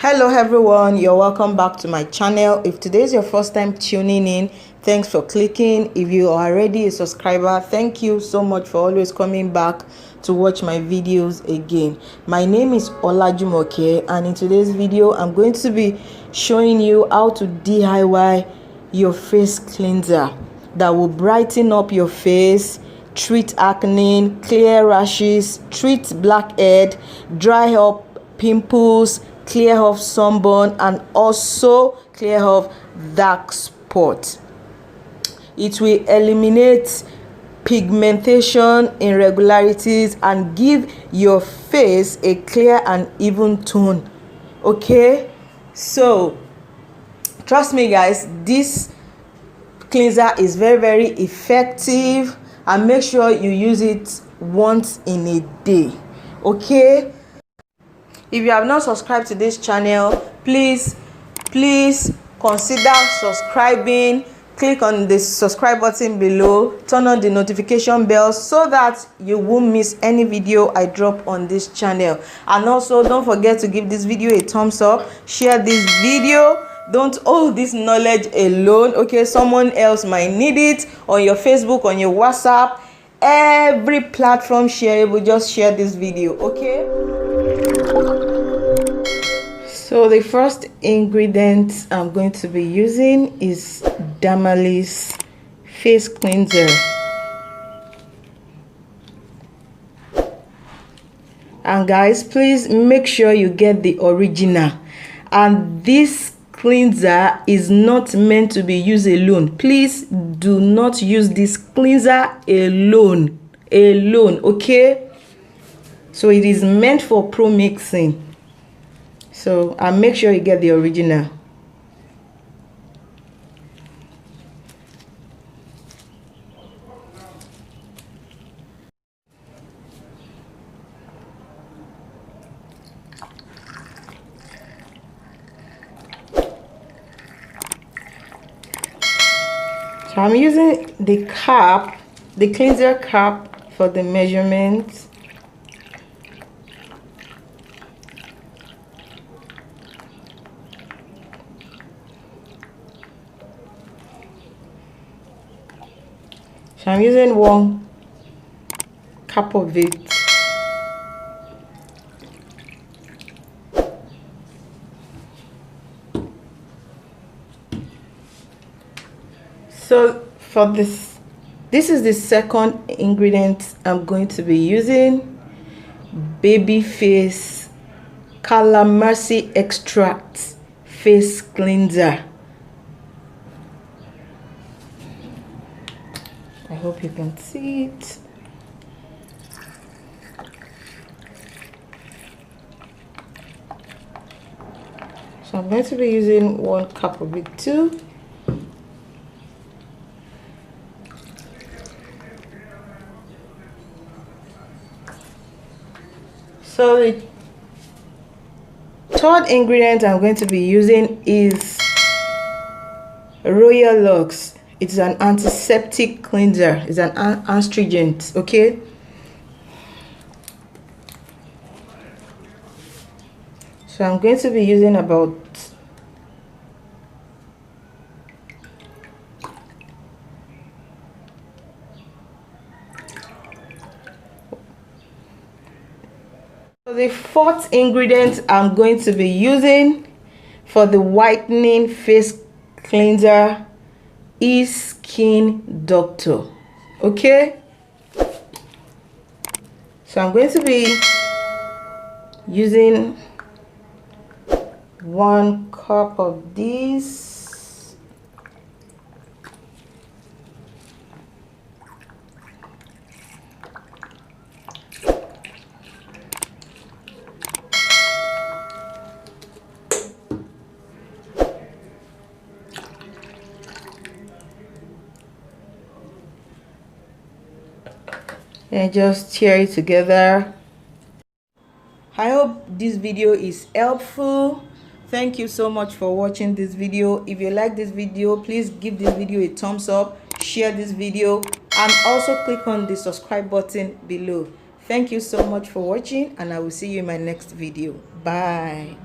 Hello everyone, you're welcome back to my channel. If today is your first time tuning in, thanks for clicking. If you are already a subscriber, thank you so much for always coming back to watch my videos again. My name is Olajumoke, and in today's video I'm going to be showing you how to DIY your face cleanser that will brighten up your face, treat acne, clear rashes, treat blackhead, dry up pimples, clear off sunburn, and also clear off dark spot. It will eliminate pigmentation, irregularities, and give your face a clear and even tone. Okay, so trust me guys, this cleanser is very effective, and make sure you use it once in a day. Okay, if you have not subscribed to this channel, please consider subscribing. Click on the subscribe button below, turn on the notification bell so that you won't miss any video I drop on this channel. And also don't forget to give this video a thumbs up, share this video. Don't hold this knowledge alone. Okay, someone else might need it on your Facebook, on your WhatsApp, every platform shareable. Just share this video. Okay, so the first ingredient I'm going to be using is Dermalis face cleanser. And guys, please make sure you get the original. And this cleanser is not meant to be used alone. Please do not use this cleanser alone, okay? So it is meant for pro-mixing. So I'll make sure you get the original. So I'm using the cap, the cleanser cap, for the measurement. So I'm using 1 cup of it. So for this is the second ingredient I'm going to be using, baby face calamari extract face cleanser. I hope you can see it. So I'm going to be using 1 cup of it too. So the third ingredient I'm going to be using is Royal Lux. It's an antiseptic cleanser. It's an astringent, okay? So I'm going to be using about the fourth ingredient I'm going to be using for the whitening face cleanser is Skin Doctor. Okay, so I'm going to be using 1 cup of this. And just tear it together. I hope this video is helpful. Thank you so much for watching this video. If you like this video, please give this video a thumbs up, share this video, and also click on the subscribe button below. Thank you so much for watching, and I will see you in my next video. Bye.